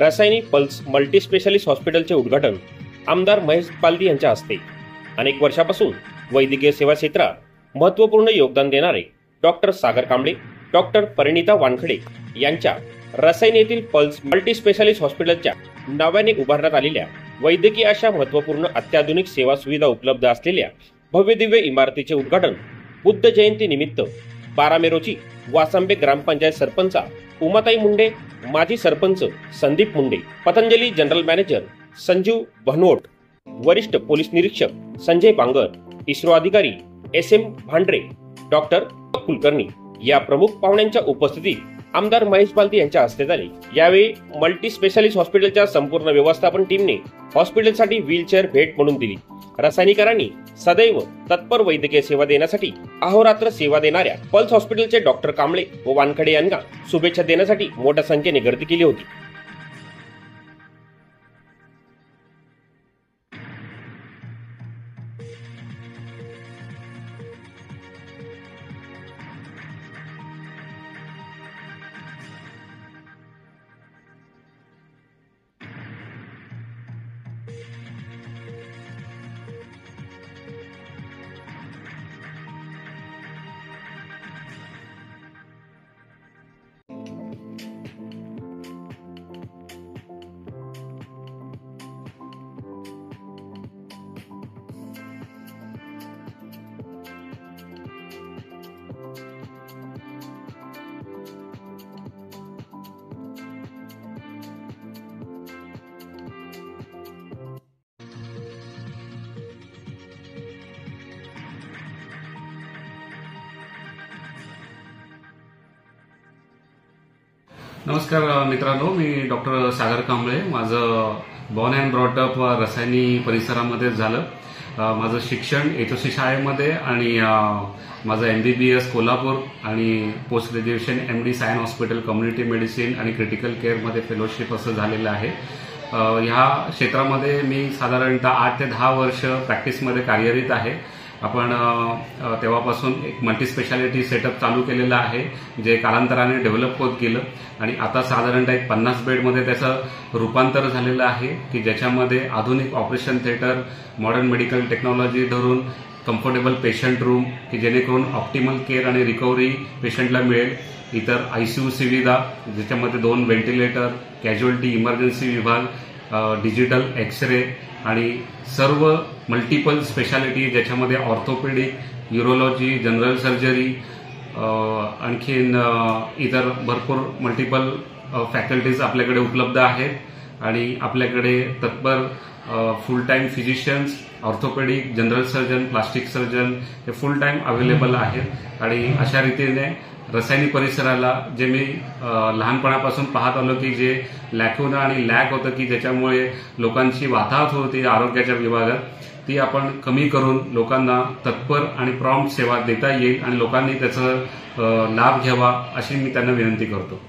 रासायनिक pulse multispecialist हॉस्पिटलचे उद्घाटन आमदार महेश पालदी यांच्या हस्ते। अनेक वर्षापासून वैद्यकीय सेवा क्षेत्रात महत्त्वपूर्ण योगदान देणारे डॉक्टर सागर कांबळे, डॉक्टर परिणिता वानखडे यांच्या रसायन येथील पल्स मल्टीस्पेशालिस्ट हॉस्पिटलच्या नव्याने उभारण्यात आलेल्या वैद्यकीय अशा महत्त्वपूर्ण अत्याधुनिक सेवा सुविधा उपलब्ध असलेल्या भव्य दिव्य इमारतीचे उद्घाटन बुद्ध जयंती निमित्त 12 मे रोजी वासंबे ग्रामपंचायत सरपंच उमाताई मुंडे, माजी सरपंच संदीप मुंडे, पतंजली जनरल मॅनेजर संजीव भनवट, वरिष्ठ पोलीस निरीक्षक संजय बांगर, इस्रो अधिकारी SM भांडरे, डॉक्टर कुलकर्णी या प्रमुख पाहुण्यांच्या उपस्थितीत आमदार महेश पालदी यांच्या हस्ते झाले। यावेळी मल्टी स्पेशालिस्ट हॉस्पिटलच्या संपूर्ण व्यवस्थापन टीमने हॉस्पिटलसाठी व्हीलचेअर भेट म्हणून दिली। रसायनिकांनी सदैव तत्पर वैद्यकीय सेवा देण्यासाठी अहोरात्र सेवा देणाऱ्या पल्स हॉस्पिटलचे डॉक्टर कांबळे व वानखडे यांना शुभेच्छा देण्यासाठी मोठ्या संख्येने गर्दी केली होती। नमस्कार मित्रांनो, मी डॉक्टर सागर कांबळे। माझं born and brought up Rasayani परिसरामध्ये झालं। माझं शिक्षण HOC शाळेमध्ये आणि माझं MBBS कोल्हापूर आणि post graduation MD Sion hospital community medicine आणि क्रिटिकल केअरमध्ये फेलोशिप असं झालेलं आहे। ह्या क्षेत्रामध्ये मी साधारणतः 8 ते 10 वर्ष प्रॅक्टिसमध्ये कार्यरत आहे। आपण तेव्हापासून एक मल्टी स्पेशालिटी सेटअप चालू केलेला आहे, जे कालांतराने डेव्हलप होत गेलं आणि आता साधारणतः एक 50 बेडमध्ये त्याचं रूपांतर झालेलं आहे, की ज्याच्यामध्ये आधुनिक operation theatre, modern medical technology धरून कम्फर्टेबल पेशंट रूम, की जेणेकरून ऑप्टिमल केअर आणि रिकव्हरी पेशंटला मिळेल। इतर ICU सुविधा, ज्याच्यामध्ये 2 व्हेंटिलेटर, कॅज्युअल्टी इमर्जन्सी विभाग, डिजिटल एक्सरे आणि सर्व मल्टिपल स्पेशालिटी, ज्याच्यामध्ये ऑर्थोपेडिक, यूरोलॉजी, जनरल सर्जरी, आणखीन इतर भरपूर मल्टिपल फॅकल्टीज आपल्याकडे उपलब्ध आहेत आणि आपल्याकडे तत्पर फुल time physicians, orthopaedic, general surgeon, plastic surgeon हे फुल टाइम अवेलेबल आहेत। आणि अशा रीतीने रासायनिक परिसराला जे मी लहानपणापासून पाहत आलो, की जे लॅक्युना आणि लॅक होतं, की ज्याच्यामुळे लोकांची वाताहत होती आरोग्याच्या विभागात, ती आपण कमी करून लोकांना तत्पर आणि प्रॉम्प्ट सेवा देता येईल आणि लोकांनी त्याचा लाभ घ्यावा अशी मी त्यांना विनंती करतो।